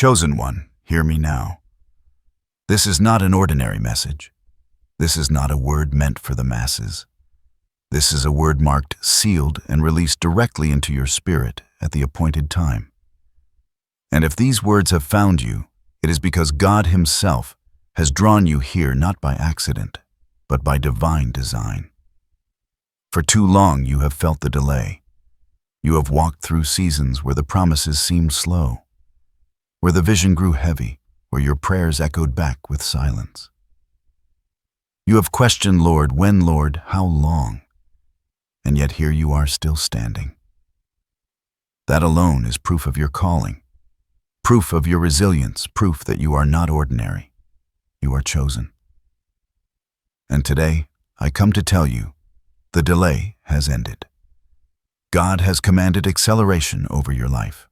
Chosen one, hear me now. This is not an ordinary message. This is not a word meant for the masses. This is a word marked, sealed, and released directly into your spirit at the appointed time. And if these words have found you, it is because God Himself has drawn you here not by accident, but by divine design. For too long you have felt the delay. You have walked through seasons where the promises seemed slow, where the vision grew heavy, where your prayers echoed back with silence. You have questioned, Lord, when, Lord, how long? And yet here you are still standing. That alone is proof of your calling, proof of your resilience, proof that you are not ordinary. You are chosen. And today, I come to tell you, the delay has ended. God has commanded acceleration over your life.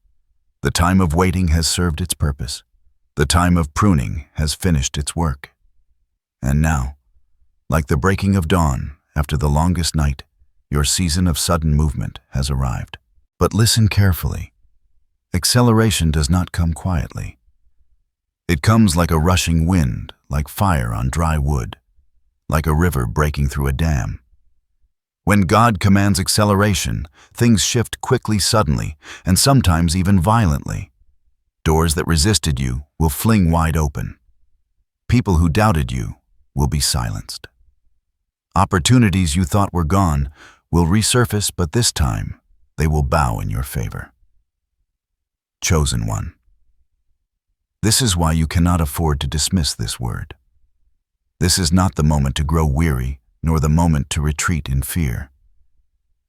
The time of waiting has served its purpose. The time of pruning has finished its work. And now, like the breaking of dawn after the longest night, your season of sudden movement has arrived. But listen carefully. Acceleration does not come quietly. It comes like a rushing wind, like fire on dry wood, like a river breaking through a dam. When God commands acceleration, things shift quickly, suddenly, and sometimes even violently. Doors that resisted you will fling wide open. People who doubted you will be silenced. Opportunities you thought were gone will resurface, but this time they will bow in your favor. Chosen one. This is why you cannot afford to dismiss this word. This is not the moment to grow weary, nor the moment to retreat in fear.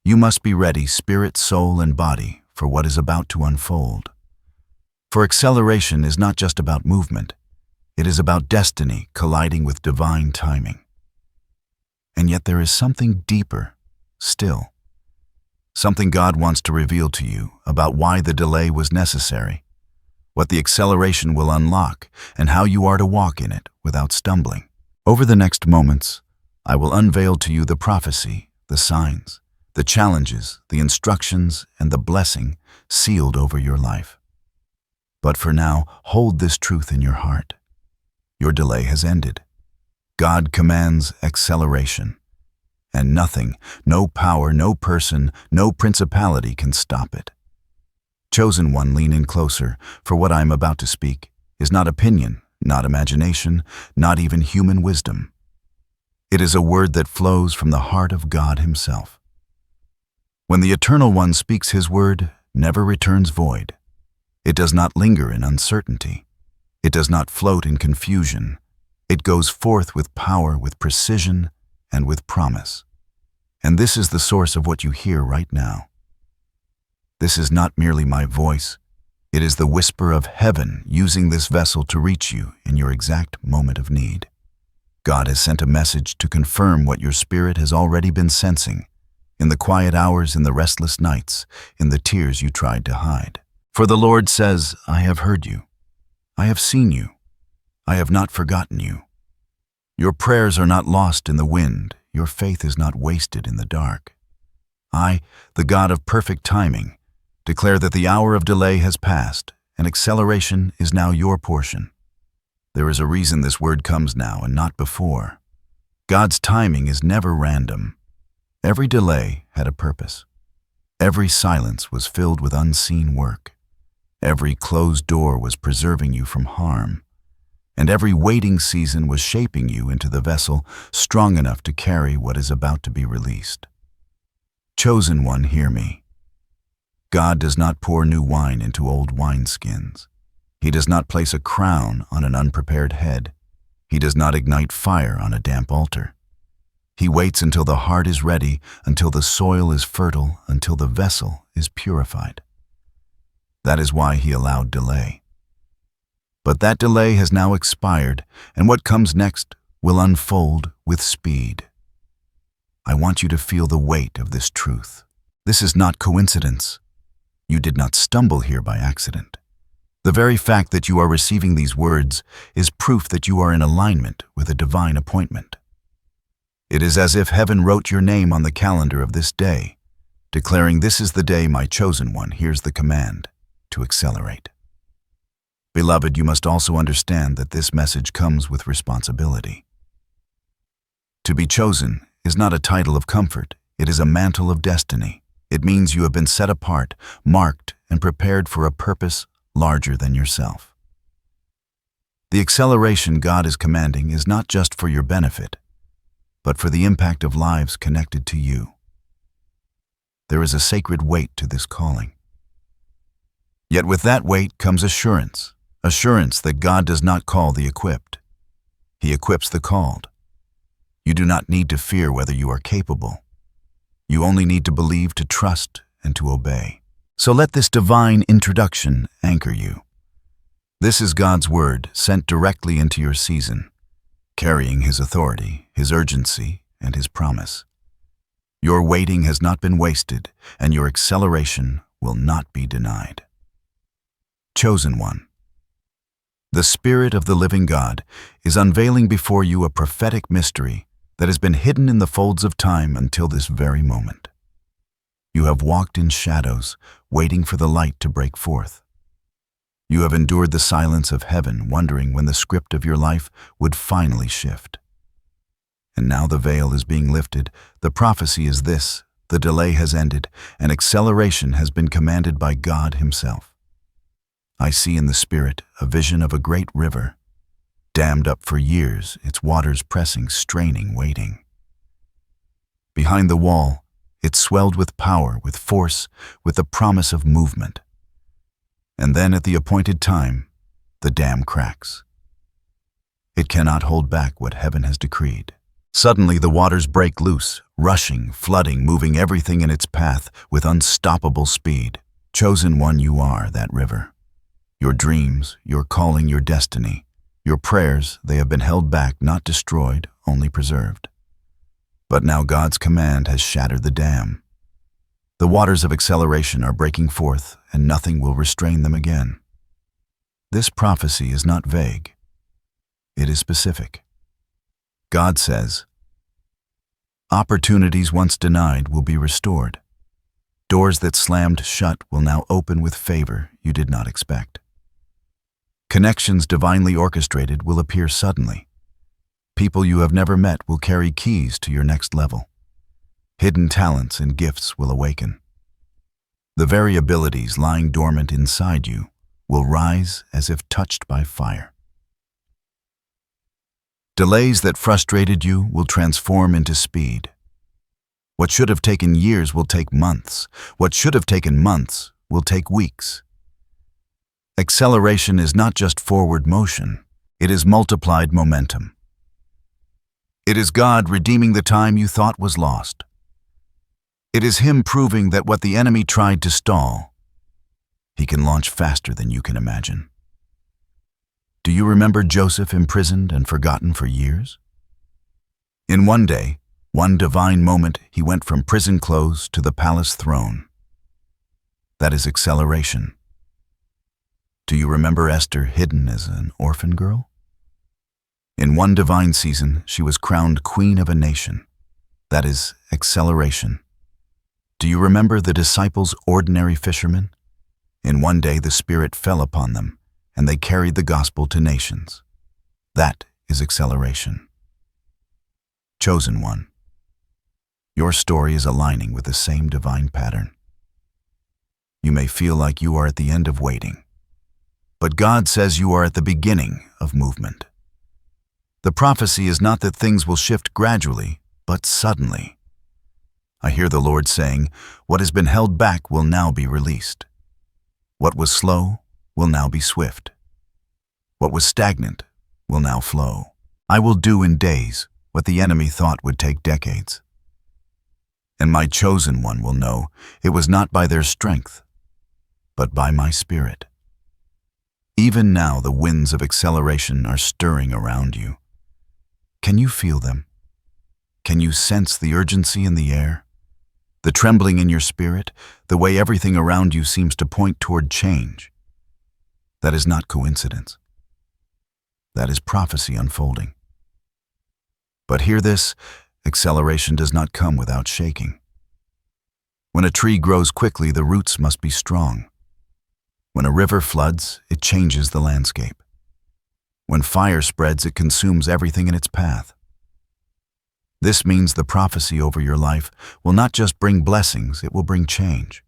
You must be ready, spirit, soul, and body, for what is about to unfold. For acceleration is not just about movement. It is about destiny colliding with divine timing. And yet there is something deeper still. Something God wants to reveal to you about why the delay was necessary, what the acceleration will unlock, and how you are to walk in it without stumbling. Over the next moments, I will unveil to you the prophecy, the signs, the challenges, the instructions, and the blessing sealed over your life. But for now, hold this truth in your heart. Your delay has ended. God commands acceleration, and nothing, no power, no person, no principality can stop it. Chosen one, lean in closer, for what I am about to speak is not opinion, not imagination, not even human wisdom. It is a word that flows from the heart of God Himself. When the Eternal One speaks His word, never returns void. It does not linger in uncertainty. It does not float in confusion. It goes forth with power, with precision, and with promise. And this is the source of what you hear right now. This is not merely my voice. It is the whisper of heaven using this vessel to reach you in your exact moment of need. God has sent a message to confirm what your spirit has already been sensing, in the quiet hours, in the restless nights, in the tears you tried to hide. For the Lord says, I have heard you. I have seen you. I have not forgotten you. Your prayers are not lost in the wind. Your faith is not wasted in the dark. I, the God of perfect timing, declare that the hour of delay has passed, and acceleration is now your portion. There is a reason this word comes now and not before. God's timing is never random. Every delay had a purpose. Every silence was filled with unseen work. Every closed door was preserving you from harm. And every waiting season was shaping you into the vessel strong enough to carry what is about to be released. Chosen one, hear me. God does not pour new wine into old wineskins. He does not place a crown on an unprepared head. He does not ignite fire on a damp altar. He waits until the heart is ready, until the soil is fertile, until the vessel is purified. That is why He allowed delay. But that delay has now expired, and what comes next will unfold with speed. I want you to feel the weight of this truth. This is not coincidence. You did not stumble here by accident. The very fact that you are receiving these words is proof that you are in alignment with a divine appointment. It is as if heaven wrote your name on the calendar of this day, declaring, this is the day my chosen one hears the command to accelerate. Beloved, you must also understand that this message comes with responsibility. To be chosen is not a title of comfort, it is a mantle of destiny. It means you have been set apart, marked, and prepared for a purpose larger than yourself. The acceleration God is commanding is not just for your benefit, but for the impact of lives connected to you. There is a sacred weight to this calling. Yet with that weight comes assurance that God does not call the equipped. He equips the called. You do not need to fear whether you are capable. You only need to believe, to trust, and to obey. So let this divine introduction anchor you. This is God's word sent directly into your season, carrying His authority, His urgency, and His promise. Your waiting has not been wasted, and your acceleration will not be denied. Chosen one. The Spirit of the living God is unveiling before you a prophetic mystery that has been hidden in the folds of time until this very moment. You have walked in shadows, waiting for the light to break forth. You have endured the silence of heaven, wondering when the script of your life would finally shift. And now the veil is being lifted. The prophecy is this: the delay has ended, and acceleration has been commanded by God Himself. I see in the Spirit a vision of a great river, dammed up for years, its waters pressing, straining, waiting. Behind the wall, it swelled with power, with force, with the promise of movement. And then at the appointed time, the dam cracks. It cannot hold back what heaven has decreed. Suddenly the waters break loose, rushing, flooding, moving everything in its path with unstoppable speed. Chosen one, you are that river. Your dreams, your calling, your destiny, your prayers, they have been held back, not destroyed, only preserved. But now God's command has shattered the dam. The waters of acceleration are breaking forth, and nothing will restrain them again. This prophecy is not vague. It is specific. God says, opportunities once denied will be restored. Doors that slammed shut will now open with favor you did not expect. Connections divinely orchestrated will appear suddenly. People you have never met will carry keys to your next level. Hidden talents and gifts will awaken. The very abilities lying dormant inside you will rise as if touched by fire. Delays that frustrated you will transform into speed. What should have taken years will take months. What should have taken months will take weeks. Acceleration is not just forward motion, it is multiplied momentum. It is God redeeming the time you thought was lost. It is Him proving that what the enemy tried to stall, He can launch faster than you can imagine. Do you remember Joseph, imprisoned and forgotten for years? In one day, one divine moment, he went from prison clothes to the palace throne. That is acceleration. Do you remember Esther, hidden as an orphan girl? In one divine season, she was crowned queen of a nation. That is acceleration. Do you remember the disciples, ordinary fishermen? In one day, the Spirit fell upon them, and they carried the gospel to nations. That is acceleration. Chosen one. Your story is aligning with the same divine pattern. You may feel like you are at the end of waiting, but God says you are at the beginning of movement. The prophecy is not that things will shift gradually, but suddenly. I hear the Lord saying, what has been held back will now be released. What was slow will now be swift. What was stagnant will now flow. I will do in days what the enemy thought would take decades. And my chosen one will know it was not by their strength, but by my Spirit. Even now the winds of acceleration are stirring around you. Can you feel them? Can you sense the urgency in the air? The trembling in your spirit, the way everything around you seems to point toward change? That is not coincidence. That is prophecy unfolding. But hear this, acceleration does not come without shaking. When a tree grows quickly, the roots must be strong. When a river floods, it changes the landscape. When fire spreads, it consumes everything in its path. This means the prophecy over your life will not just bring blessings, it will bring change.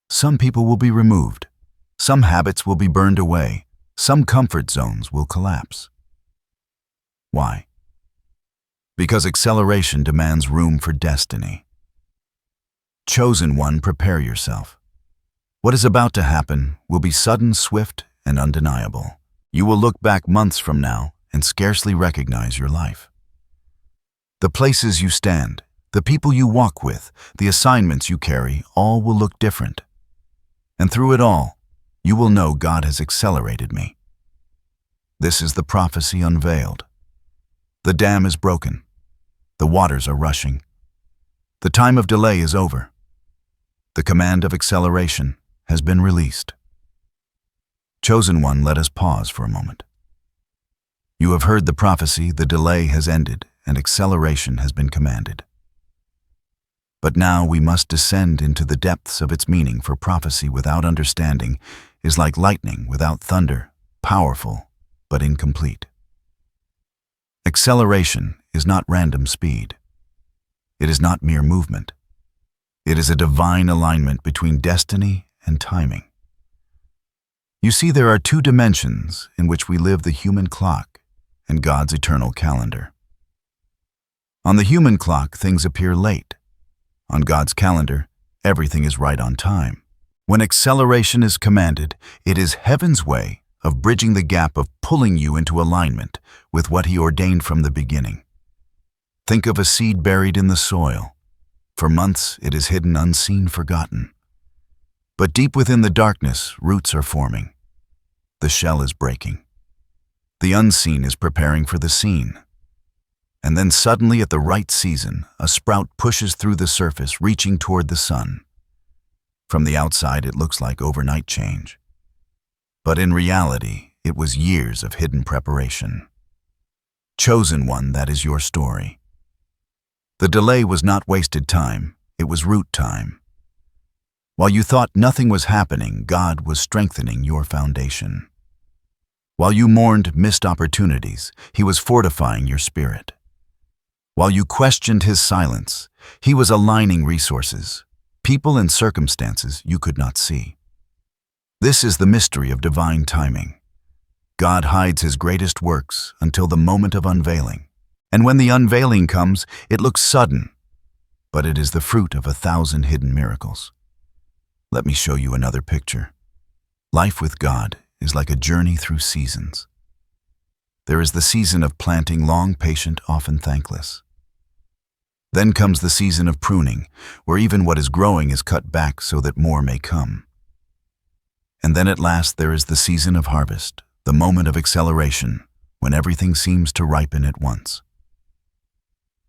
Some people will be removed. Some habits will be burned away. Some comfort zones will collapse. Why? Because acceleration demands room for destiny. Chosen one, prepare yourself. What is about to happen will be sudden, swift, and undeniable. You will look back months from now and scarcely recognize your life. The places you stand, the people you walk with, the assignments you carry, all will look different. And through it all, you will know God has accelerated me. This is the prophecy unveiled. The dam is broken. The waters are rushing. The time of delay is over. The command of acceleration has been released. Chosen one, let us pause for a moment. You have heard the prophecy, the delay has ended, and acceleration has been commanded. But now we must descend into the depths of its meaning, for prophecy without understanding is like lightning without thunder, powerful but incomplete. Acceleration is not random speed. It is not mere movement. It is a divine alignment between destiny and timing. You see, there are two dimensions in which we live: the human clock and God's eternal calendar. On the human clock, things appear late. On God's calendar, everything is right on time. When acceleration is commanded, it is heaven's way of bridging the gap, of pulling you into alignment with what He ordained from the beginning. Think of a seed buried in the soil. For months, it is hidden, unseen, forgotten. But deep within the darkness, roots are forming. The shell is breaking. The unseen is preparing for the seen. And then suddenly, at the right season, a sprout pushes through the surface, reaching toward the sun. From the outside, it looks like overnight change. But in reality, it was years of hidden preparation. Chosen one, that is your story. The delay was not wasted time, it was root time. While you thought nothing was happening, God was strengthening your foundation. While you mourned missed opportunities, He was fortifying your spirit. While you questioned His silence, He was aligning resources, people and circumstances you could not see. This is the mystery of divine timing. God hides His greatest works until the moment of unveiling. And when the unveiling comes, it looks sudden, but it is the fruit of 1,000 hidden miracles. Let me show you another picture. Life with God is like a journey through seasons. There is the season of planting, long, patient, often thankless. Then comes the season of pruning, where even what is growing is cut back so that more may come. And then at last there is the season of harvest, the moment of acceleration, when everything seems to ripen at once.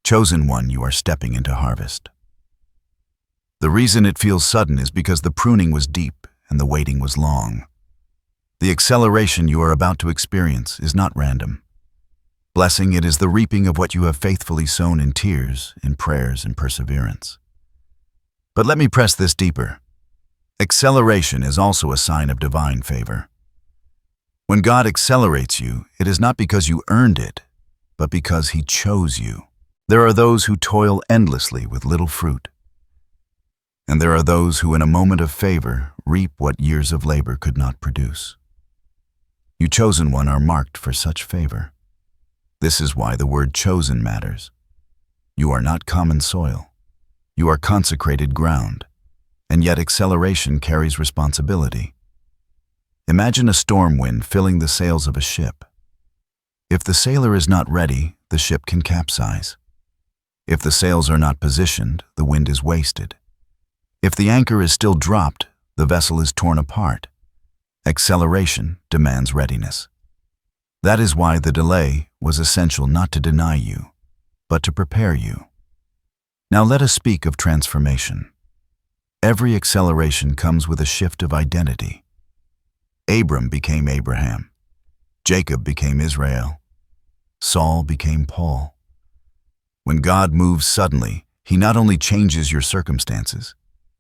Chosen one, you are stepping into harvest. The reason it feels sudden is because the pruning was deep and the waiting was long. The acceleration you are about to experience is not random. Blessing, it is the reaping of what you have faithfully sown in tears, in prayers, and perseverance. But let me press this deeper. Acceleration is also a sign of divine favor. When God accelerates you, it is not because you earned it, but because He chose you. There are those who toil endlessly with little fruit. And there are those who in a moment of favor reap what years of labor could not produce. You chosen one are marked for such favor. This is why the word chosen matters. You are not common soil. You are consecrated ground, and yet acceleration carries responsibility. Imagine a storm wind filling the sails of a ship. If the sailor is not ready, the ship can capsize. If the sails are not positioned, the wind is wasted. If the anchor is still dropped, the vessel is torn apart. Acceleration demands readiness. That is why the delay was essential, not to deny you, but to prepare you. Now let us speak of transformation. Every acceleration comes with a shift of identity. Abram became Abraham. Jacob became Israel. Saul became Paul. When God moves suddenly, He not only changes your circumstances,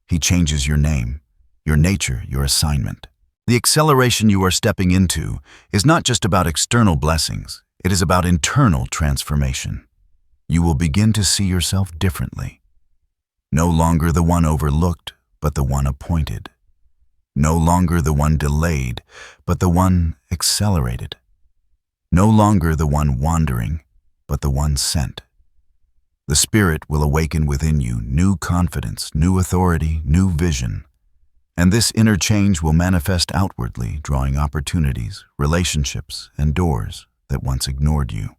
He changes your name, your nature, your assignment. The acceleration you are stepping into is not just about external blessings, it is about internal transformation. You will begin to see yourself differently. No longer the one overlooked, but the one appointed. No longer the one delayed, but the one accelerated. No longer the one wandering, but the one sent. The Spirit will awaken within you new confidence, new authority, new vision. And this inner change will manifest outwardly, drawing opportunities, relationships, and doors that once ignored you.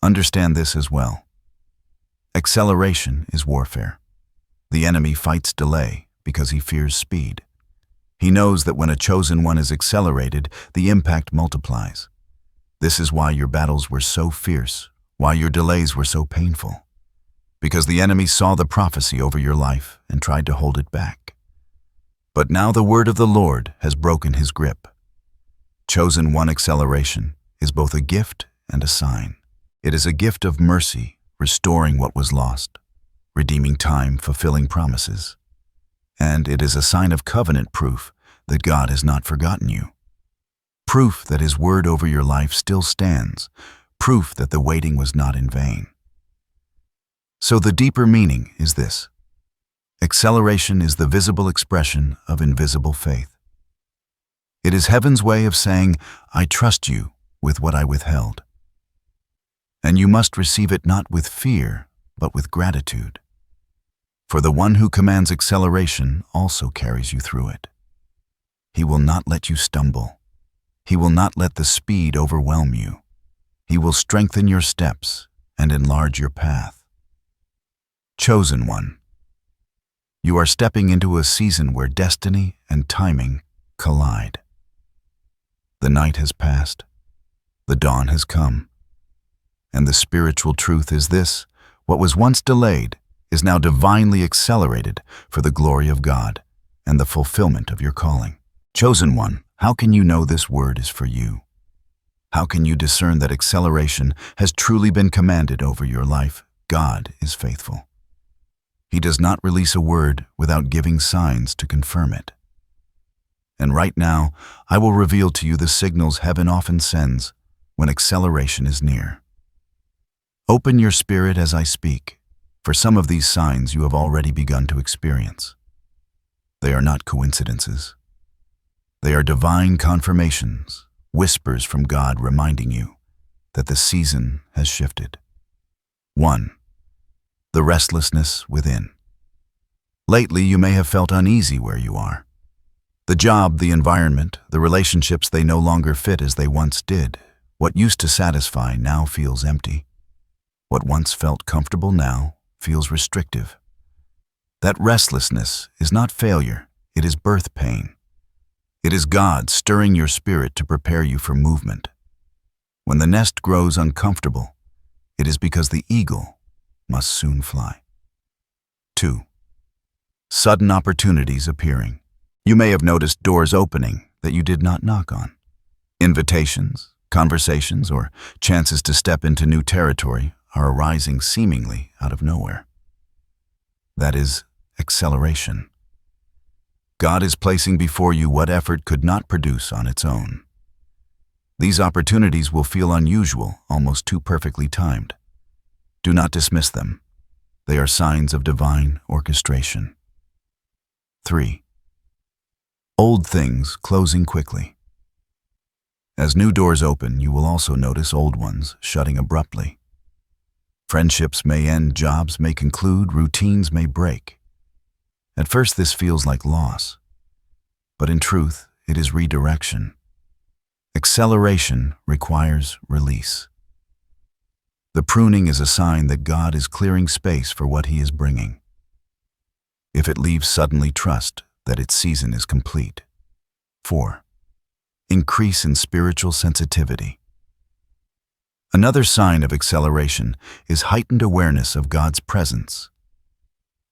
Understand this as well. Acceleration is warfare. The enemy fights delay because he fears speed. He knows that when a chosen one is accelerated, the impact multiplies. This is why your battles were so fierce, why your delays were so painful. Because the enemy saw the prophecy over your life and tried to hold it back. But now the word of the Lord has broken his grip. Chosen one acceleration is both a gift and a sign. It is a gift of mercy, restoring what was lost, redeeming time, fulfilling promises. And it is a sign of covenant proof that God has not forgotten you. Proof that his word over your life still stands, proof that the waiting was not in vain. So the deeper meaning is this. Acceleration is the visible expression of invisible faith. It is heaven's way of saying, I trust you with what I withheld. And you must receive it not with fear, but with gratitude. For the one who commands acceleration also carries you through it. He will not let you stumble. He will not let the speed overwhelm you. He will strengthen your steps and enlarge your path. Chosen one. You are stepping into a season where destiny and timing collide. The night has passed. The dawn has come. And the spiritual truth is this: what was once delayed is now divinely accelerated for the glory of God and the fulfillment of your calling. Chosen one, how can you know this word is for you? How can you discern that acceleration has truly been commanded over your life? God is faithful. He does not release a word without giving signs to confirm it. And right now, I will reveal to you the signals heaven often sends when acceleration is near. Open your spirit as I speak, for some of these signs you have already begun to experience. They are not coincidences. They are divine confirmations, whispers from God reminding you that the season has shifted. 1. The restlessness within. Lately, you may have felt uneasy where you are. The job, the environment, the relationships, they no longer fit as they once did. What used to satisfy now feels empty. What once felt comfortable now feels restrictive. That restlessness is not failure, it is birth pain. It is God stirring your spirit to prepare you for movement. When the nest grows uncomfortable, it is because the eagle must soon fly. 2. Sudden opportunities appearing. You may have noticed doors opening that you did not knock on. Invitations, conversations, or chances to step into new territory are arising seemingly out of nowhere. That is acceleration. God is placing before you what effort could not produce on its own. These opportunities will feel unusual, almost too perfectly timed. Do not dismiss them. They are signs of divine orchestration. 3. Old things closing quickly. As new doors open, you will also notice old ones shutting abruptly. Friendships may end, jobs may conclude, routines may break. At first, this feels like loss, but in truth, it is redirection. Acceleration requires release. The pruning is a sign that God is clearing space for what He is bringing. If it leaves, suddenly trust that its season is complete. 4. Increase in spiritual sensitivity. Another sign of acceleration is heightened awareness of God's presence.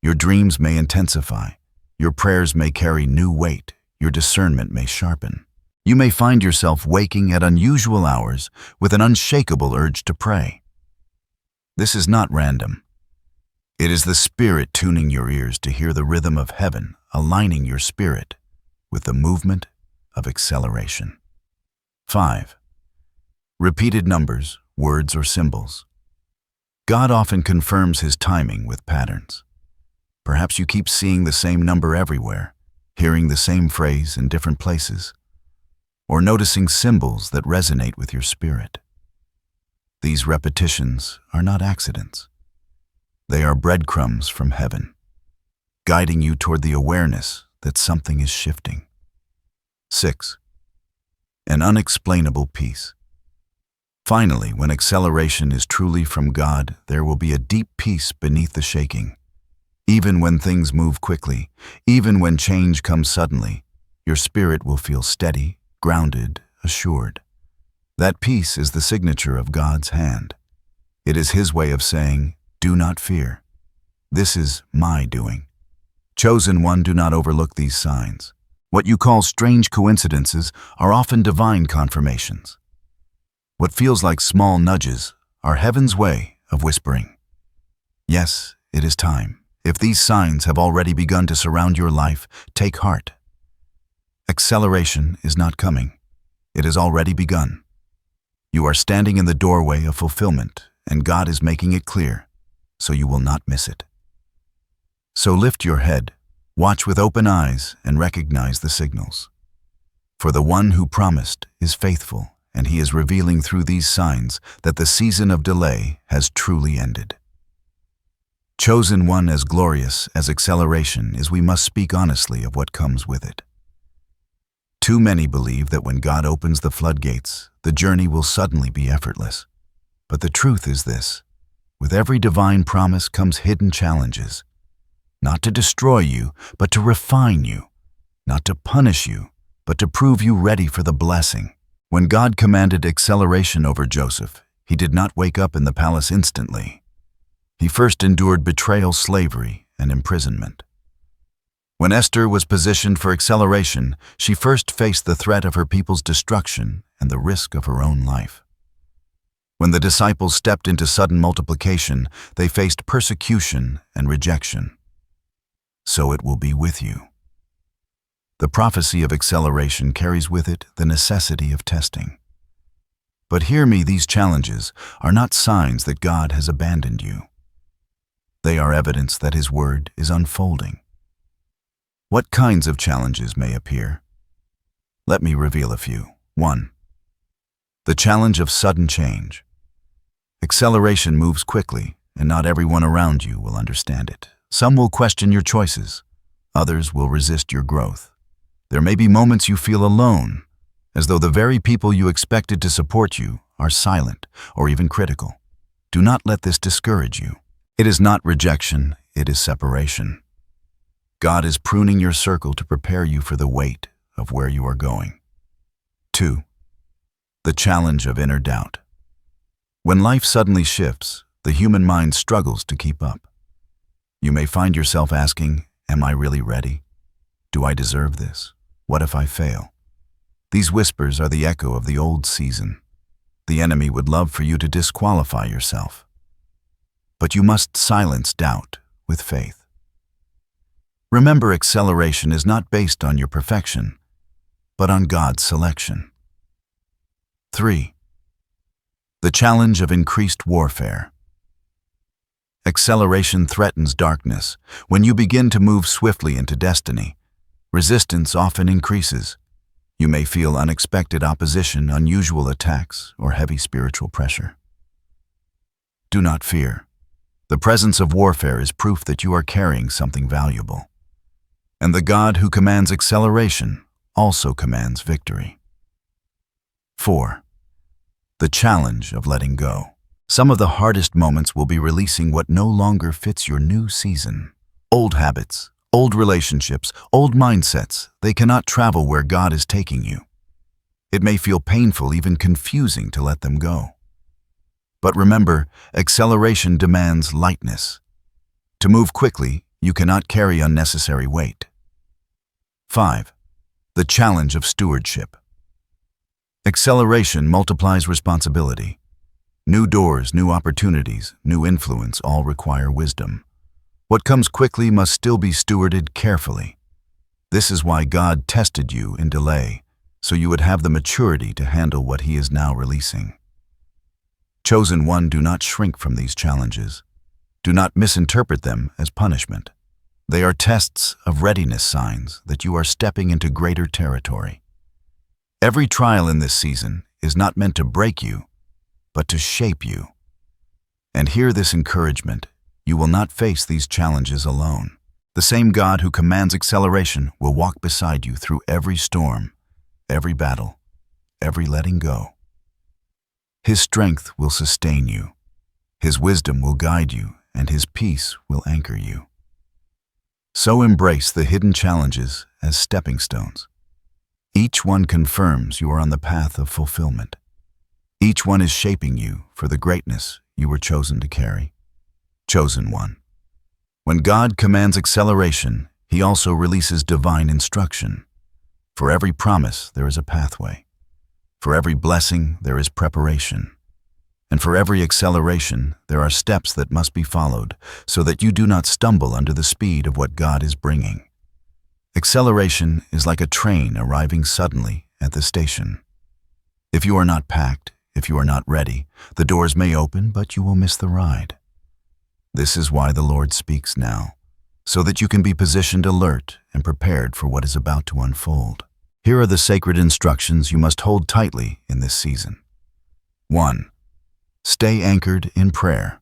Your dreams may intensify, your prayers may carry new weight, your discernment may sharpen. You may find yourself waking at unusual hours with an unshakable urge to pray. This is not random. It is the Spirit tuning your ears to hear the rhythm of heaven aligning your spirit with the movement of acceleration. 5. Repeated numbers, words, or symbols. God often confirms His timing with patterns. Perhaps you keep seeing the same number everywhere, hearing the same phrase in different places, or noticing symbols that resonate with your spirit. These repetitions are not accidents. They are breadcrumbs from heaven, guiding you toward the awareness that something is shifting. 6. An unexplainable peace. Finally, when acceleration is truly from God, there will be a deep peace beneath the shaking. Even when things move quickly, even when change comes suddenly, your spirit will feel steady, grounded, assured. That peace is the signature of God's hand. It is His way of saying, "Do not fear. This is my doing." Chosen one, do not overlook these signs. What you call strange coincidences are often divine confirmations. What feels like small nudges are heaven's way of whispering, "Yes, it is time." If these signs have already begun to surround your life, take heart. Acceleration is not coming. It has already begun. You are standing in the doorway of fulfillment, and God is making it clear, so you will not miss it. So lift your head, watch with open eyes, and recognize the signals. For the one who promised is faithful, and He is revealing through these signs that the season of delay has truly ended. Chosen one, as glorious as acceleration is, we must speak honestly of what comes with it. Too many believe that when God opens the floodgates, the journey will suddenly be effortless. But the truth is this: with every divine promise comes hidden challenges, not to destroy you, but to refine you, not to punish you, but to prove you ready for the blessing. When God commanded acceleration over Joseph, he did not wake up in the palace instantly. He first endured betrayal, slavery, and imprisonment. When Esther was positioned for acceleration, she first faced the threat of her people's destruction and the risk of her own life. When the disciples stepped into sudden multiplication, they faced persecution and rejection. So it will be with you. The prophecy of acceleration carries with it the necessity of testing. But hear me, these challenges are not signs that God has abandoned you. They are evidence that His word is unfolding. What kinds of challenges may appear? Let me reveal a few. 1. The challenge of sudden change. Acceleration moves quickly, and not everyone around you will understand it. Some will question your choices. Others will resist your growth. There may be moments you feel alone, as though the very people you expected to support you are silent or even critical. Do not let this discourage you. It is not rejection, it is separation. God is pruning your circle to prepare you for the weight of where you are going. 2. The challenge of inner doubt. When life suddenly shifts, the human mind struggles to keep up. You may find yourself asking, "Am I really ready? Do I deserve this? What if I fail?" These whispers are the echo of the old season. The enemy would love for you to disqualify yourself. But you must silence doubt with faith. Remember, acceleration is not based on your perfection, but on God's selection. 3. The challenge of increased warfare. Acceleration threatens darkness. When you begin to move swiftly into destiny, resistance often increases. You may feel unexpected opposition, unusual attacks, or heavy spiritual pressure. Do not fear. The presence of warfare is proof that you are carrying something valuable. And the God who commands acceleration also commands victory. 4. The challenge of letting go. Some of the hardest moments will be releasing what no longer fits your new season. Old habits, old relationships, old mindsets, they cannot travel where God is taking you. It may feel painful, even confusing to let them go. But remember, acceleration demands lightness. To move quickly, you cannot carry unnecessary weight. 5. The challenge of stewardship. Acceleration multiplies responsibility. New doors, new opportunities, new influence all require wisdom. What comes quickly must still be stewarded carefully. This is why God tested you in delay, so you would have the maturity to handle what He is now releasing. Chosen one, do not shrink from these challenges. Do not misinterpret them as punishment. They are tests of readiness, signs that you are stepping into greater territory. Every trial in this season is not meant to break you, but to shape you. And hear this encouragement: you will not face these challenges alone. The same God who commands acceleration will walk beside you through every storm, every battle, every letting go. His strength will sustain you. His wisdom will guide you, and His peace will anchor you. So embrace the hidden challenges as stepping stones. Each one confirms you are on the path of fulfillment. Each one is shaping you for the greatness you were chosen to carry. Chosen one. When God commands acceleration, He also releases divine instruction. For every promise, there is a pathway. For every blessing, there is preparation. And for every acceleration, there are steps that must be followed, so that you do not stumble under the speed of what God is bringing. Acceleration is like a train arriving suddenly at the station. If you are not packed, if you are not ready, the doors may open, but you will miss the ride. This is why the Lord speaks now, so that you can be positioned alert and prepared for what is about to unfold. Here are the sacred instructions you must hold tightly in this season. 1. Stay anchored in prayer.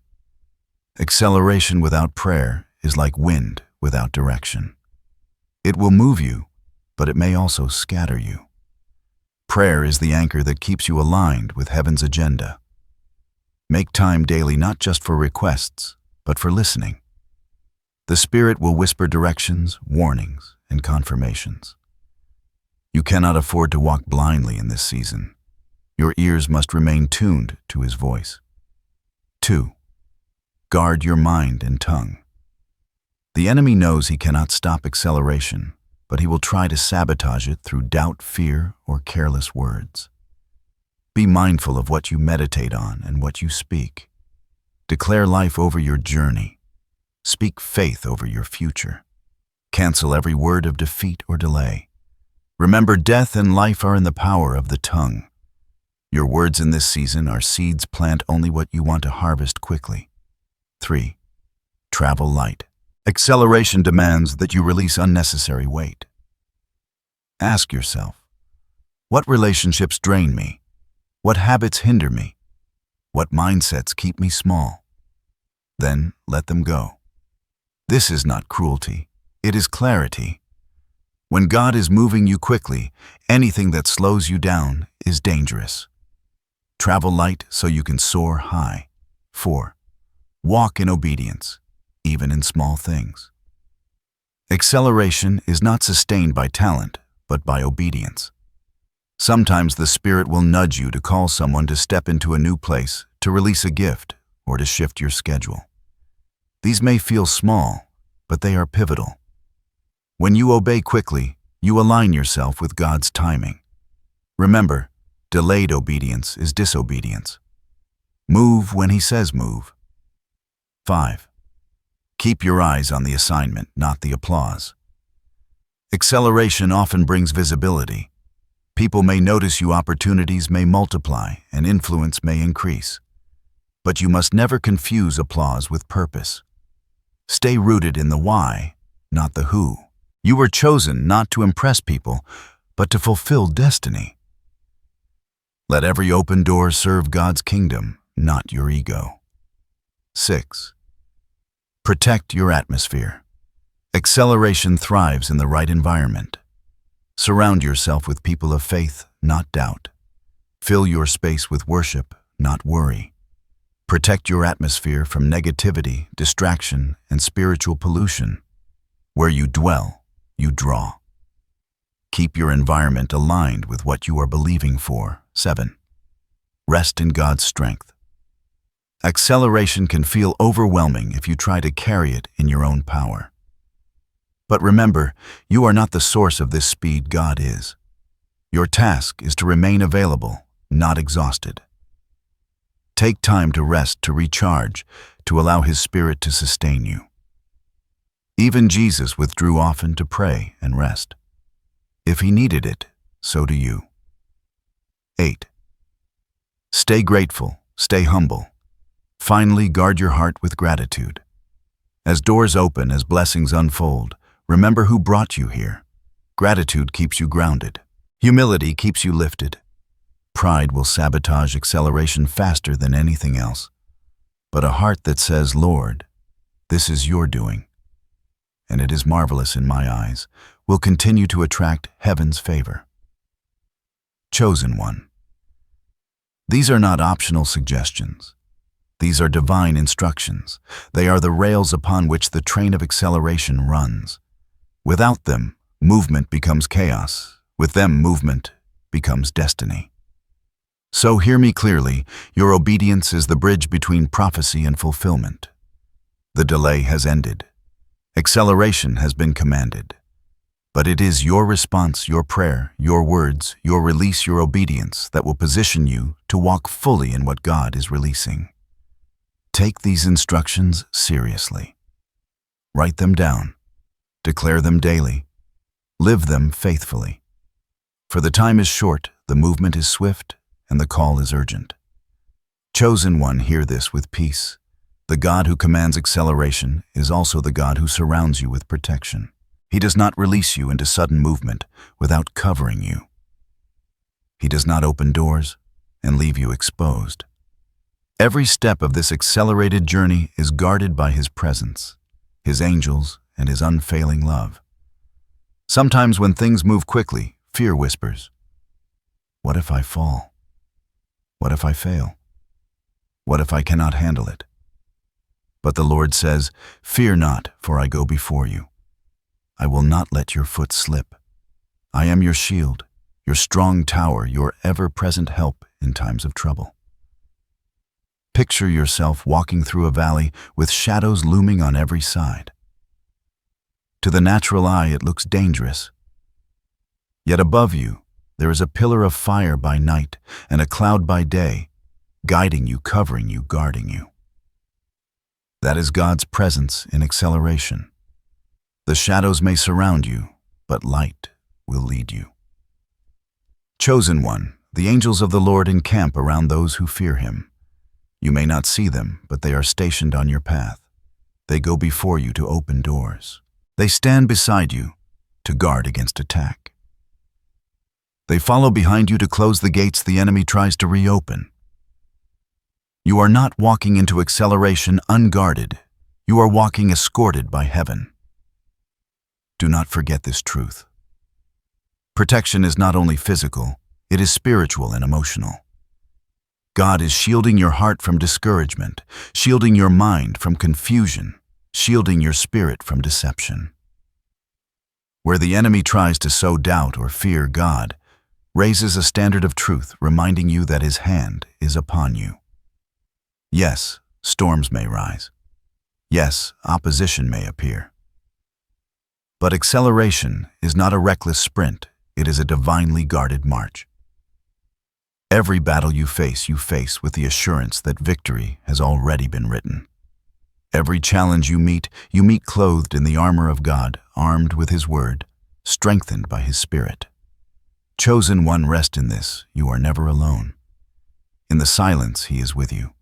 Acceleration without prayer is like wind without direction. It will move you, but it may also scatter you. Prayer is the anchor that keeps you aligned with heaven's agenda. Make time daily not just for requests, but for listening. The Spirit will whisper directions, warnings, and confirmations. You cannot afford to walk blindly in this season. Your ears must remain tuned to His voice. 2. Guard your mind and tongue. The enemy knows he cannot stop acceleration, but he will try to sabotage it through doubt, fear, or careless words. Be mindful of what you meditate on and what you speak. Declare life over your journey. Speak faith over your future. Cancel every word of defeat or delay. Remember, death and life are in the power of the tongue. Your words in this season are seeds. Plant only what you want to harvest quickly. 3. Travel light. Acceleration demands that you release unnecessary weight. Ask yourself, what relationships drain me? What habits hinder me? What mindsets keep me small? Then let them go. This is not cruelty, it is clarity. When God is moving you quickly, anything that slows you down is dangerous. Travel light so you can soar high. 4. Walk in obedience, even in small things. Acceleration is not sustained by talent, but by obedience. Sometimes the Spirit will nudge you to call someone to step into a new place, to release a gift, or to shift your schedule. These may feel small, but they are pivotal. When you obey quickly, you align yourself with God's timing. Remember, delayed obedience is disobedience. Move when He says move. 5. Keep your eyes on the assignment, not the applause. Acceleration often brings visibility. People may notice you, opportunities may multiply, and influence may increase. But you must never confuse applause with purpose. Stay rooted in the why, not the who. You were chosen not to impress people, but to fulfill destiny. Let every open door serve God's kingdom, not your ego. 6. Protect your atmosphere. Acceleration thrives in the right environment. Surround yourself with people of faith, not doubt. Fill your space with worship, not worry. Protect your atmosphere from negativity, distraction, and spiritual pollution. Where you dwell, you draw. Keep your environment aligned with what you are believing for. 7. Rest in God's strength. Acceleration can feel overwhelming if you try to carry it in your own power. But remember, you are not the source of this speed. God is. Your task is to remain available, not exhausted. Take time to rest, to recharge, to allow His Spirit to sustain you. Even Jesus withdrew often to pray and rest. If he needed it, so do you. 8. Stay grateful, stay humble. Finally, guard your heart with gratitude. As doors open, as blessings unfold, remember who brought you here. Gratitude keeps you grounded. Humility keeps you lifted. Pride will sabotage acceleration faster than anything else. But a heart that says, Lord, this is your doing, and it is marvelous in my eyes, will continue to attract heaven's favor. Chosen one. These are not optional suggestions. These are divine instructions. They are the rails upon which the train of acceleration runs. Without them, movement becomes chaos. With them, movement becomes destiny. So hear me clearly, your obedience is the bridge between prophecy and fulfillment. The delay has ended. Acceleration has been commanded. But it is your response, your prayer, your words, your release, your obedience that will position you to walk fully in what God is releasing. Take these instructions seriously. Write them down. Declare them daily. Live them faithfully. For the time is short, the movement is swift, and the call is urgent. Chosen one, hear this with peace. The God who commands acceleration is also the God who surrounds you with protection. He does not release you into sudden movement without covering you. He does not open doors and leave you exposed. Every step of this accelerated journey is guarded by His presence, His angels, and His unfailing love. Sometimes when things move quickly, fear whispers, "What if I fall? What if I fail? What if I cannot handle it?" But the Lord says, "Fear not, for I go before you. I will not let your foot slip. I am your shield, your strong tower, your ever-present help in times of trouble." Picture yourself walking through a valley with shadows looming on every side. To the natural eye, it looks dangerous. Yet above you, there is a pillar of fire by night and a cloud by day, guiding you, covering you, guarding you. That is God's presence in acceleration. The shadows may surround you, but light will lead you. Chosen one, the angels of the Lord encamp around those who fear Him. You may not see them, but they are stationed on your path. They go before you to open doors. They stand beside you to guard against attack. They follow behind you to close the gates the enemy tries to reopen. You are not walking into acceleration unguarded. You are walking escorted by heaven. Do not forget this truth. Protection is not only physical, it is spiritual and emotional. God is shielding your heart from discouragement, shielding your mind from confusion, shielding your spirit from deception. Where the enemy tries to sow doubt or fear, God raises a standard of truth, reminding you that His hand is upon you. Yes, storms may rise. Yes, opposition may appear. But acceleration is not a reckless sprint, it is a divinely guarded march. Every battle you face with the assurance that victory has already been written. Every challenge you meet clothed in the armor of God, armed with His word, strengthened by His Spirit. Chosen one, rest in this, you are never alone. In the silence, He is with you.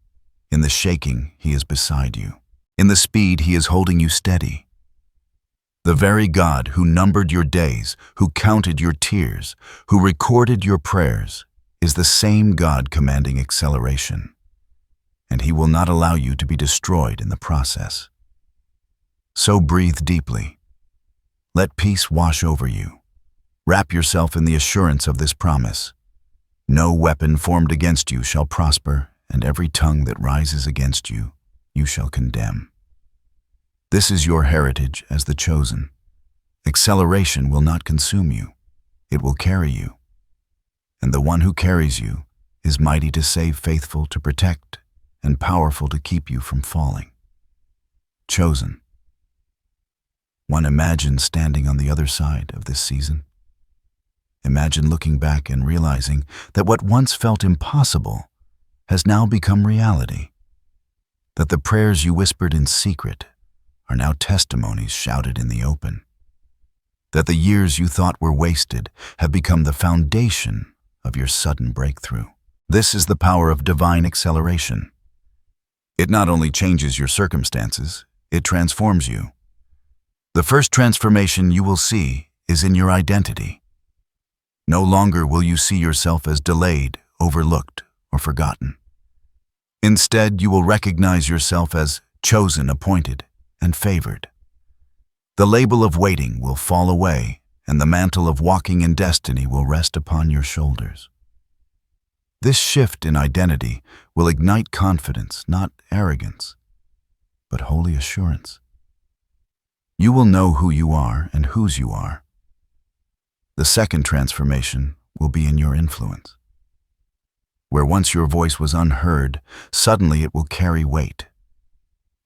In the shaking, He is beside you. In the speed, He is holding you steady. The very God who numbered your days, who counted your tears, who recorded your prayers, is the same God commanding acceleration, and He will not allow you to be destroyed in the process. So breathe deeply. Let peace wash over you. Wrap yourself in the assurance of this promise. No weapon formed against you shall prosper, and every tongue that rises against you, you shall condemn. This is your heritage as the chosen. Acceleration will not consume you. It will carry you. And the one who carries you is mighty to save, faithful to protect, and powerful to keep you from falling. Chosen. One, imagine standing on the other side of this season. Imagine looking back and realizing that what once felt impossible has now become reality. That the prayers you whispered in secret are now testimonies shouted in the open. that the years you thought were wasted have become the foundation of your sudden breakthrough. This is the power of divine acceleration. It not only changes your circumstances, it transforms you. The first transformation you will see is in your identity. No longer will you see yourself as delayed, overlooked, or forgotten. Instead, you will recognize yourself as chosen, appointed, and favored. The label of waiting will fall away, and the mantle of walking in destiny will rest upon your shoulders. This shift in identity will ignite confidence, not arrogance, but holy assurance. You will know who you are and whose you are. The second transformation will be in your influence. Where once your voice was unheard, suddenly it will carry weight.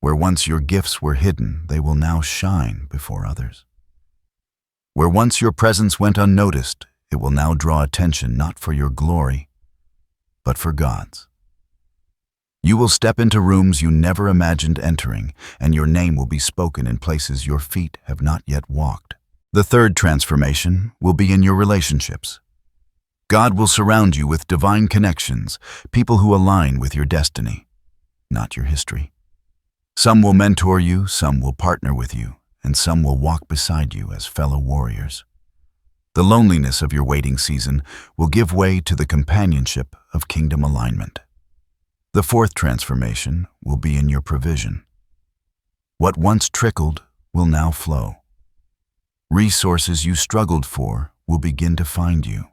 Where once your gifts were hidden, they will now shine before others. Where once your presence went unnoticed, it will now draw attention not for your glory, but for God's. You will step into rooms you never imagined entering, and your name will be spoken in places your feet have not yet walked. The third transformation will be in your relationships. God will surround you with divine connections, people who align with your destiny, not your history. Some will mentor you, some will partner with you, and some will walk beside you as fellow warriors. The loneliness of your waiting season will give way to the companionship of kingdom alignment. The fourth transformation will be in your provision. What once trickled will now flow. Resources you struggled for will begin to find you.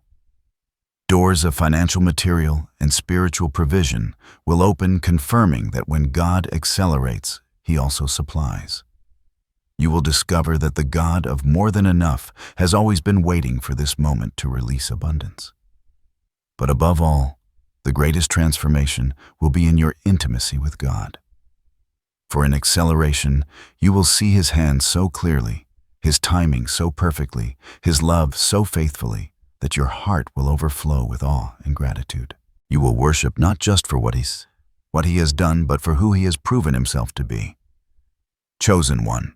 Doors of financial material and spiritual provision will open, confirming that when God accelerates, He also supplies. You will discover that the God of more than enough has always been waiting for this moment to release abundance. But above all, the greatest transformation will be in your intimacy with God. For in acceleration, you will see His hand so clearly, His timing so perfectly, His love so faithfully, that your heart will overflow with awe and gratitude. You will worship not just for what He has done, but for who He has proven Himself to be. Chosen one.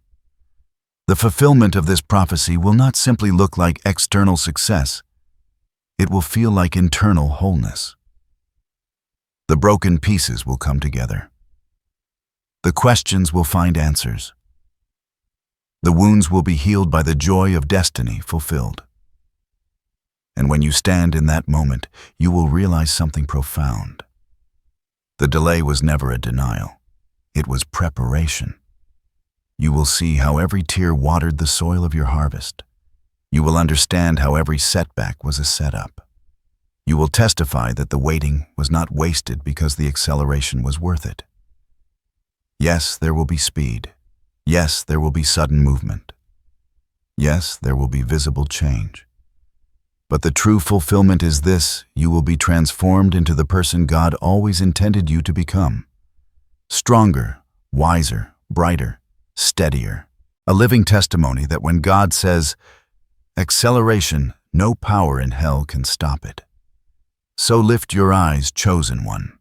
The fulfillment of this prophecy will not simply look like external success. It will feel like internal wholeness. The broken pieces will come together. The questions will find answers. The wounds will be healed by the joy of destiny fulfilled. And when you stand in that moment, you will realize something profound. The delay was never a denial. It was preparation. You will see how every tear watered the soil of your harvest. You will understand how every setback was a setup. You will testify that the waiting was not wasted because the acceleration was worth it. Yes, there will be speed. Yes, there will be sudden movement. Yes, there will be visible change. But the true fulfillment is this: you will be transformed into the person God always intended you to become. Stronger, wiser, brighter, steadier. A living testimony that when God says, acceleration, no power in hell can stop it. So lift your eyes, chosen one.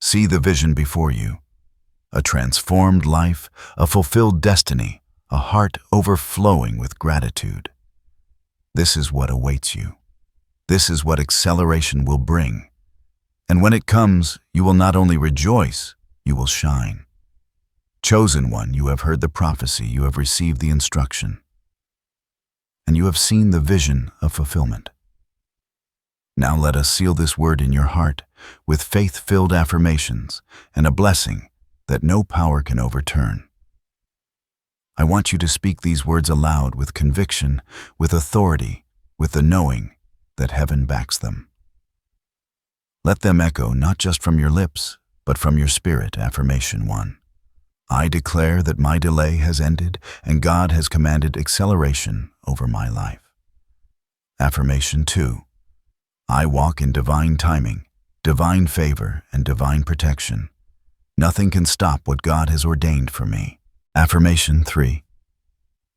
See the vision before you. A transformed life, a fulfilled destiny, a heart overflowing with gratitude. This is what awaits you. This is what acceleration will bring. And when it comes, you will not only rejoice, you will shine. Chosen one, you have heard the prophecy, you have received the instruction, and you have seen the vision of fulfillment. Now let us seal this word in your heart with faith-filled affirmations and a blessing that no power can overturn. I want you to speak these words aloud with conviction, with authority, with the knowing that heaven backs them. Let them echo not just from your lips, but from your spirit. Affirmation 1. I declare that my delay has ended and God has commanded acceleration over my life. Affirmation 2. I walk in divine timing, divine favor, and divine protection. Nothing can stop what God has ordained for me. Affirmation 3.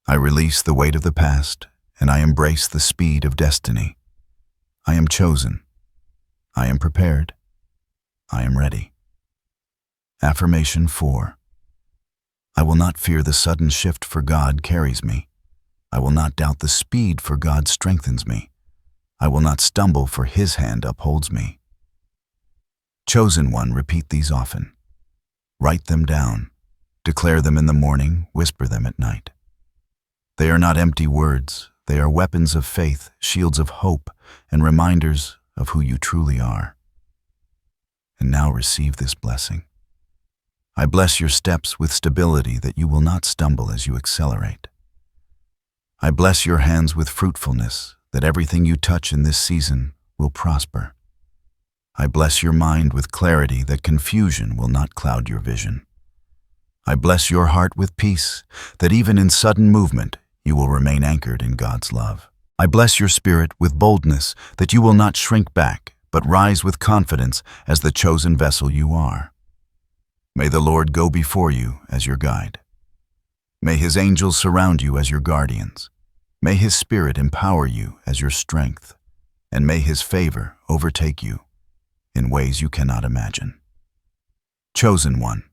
I release the weight of the past and I embrace the speed of destiny. I am chosen. I am prepared. I am ready. Affirmation 4. I will not fear the sudden shift, for God carries me. I will not doubt the speed, for God strengthens me. I will not stumble, for His hand upholds me. Chosen one, repeat these often. Write them down. Declare them in the morning, whisper them at night. They are not empty words. They are weapons of faith, shields of hope, and reminders of who you truly are. And now receive this blessing. I bless your steps with stability, that you will not stumble as you accelerate. I bless your hands with fruitfulness, that everything you touch in this season will prosper. I bless your mind with clarity, that confusion will not cloud your vision. I bless your heart with peace, that even in sudden movement, you will remain anchored in God's love. I bless your spirit with boldness, that you will not shrink back, but rise with confidence as the chosen vessel you are. May the Lord go before you as your guide. May His angels surround you as your guardians. May His Spirit empower you as your strength, and may His favor overtake you in ways you cannot imagine. Chosen one,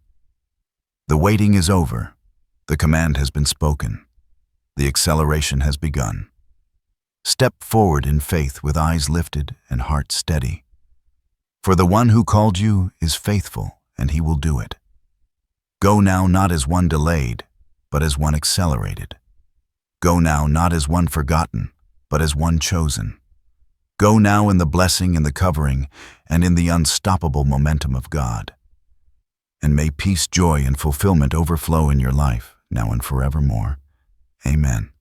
the waiting is over. The command has been spoken. The acceleration has begun. Step forward in faith with eyes lifted and heart steady. For the one who called you is faithful, and He will do it. Go now not as one delayed, but as one accelerated. Go now not as one forgotten, but as one chosen. Go now in the blessing and the covering, and in the unstoppable momentum of God. And may peace, joy, and fulfillment overflow in your life, now and forevermore. Amen.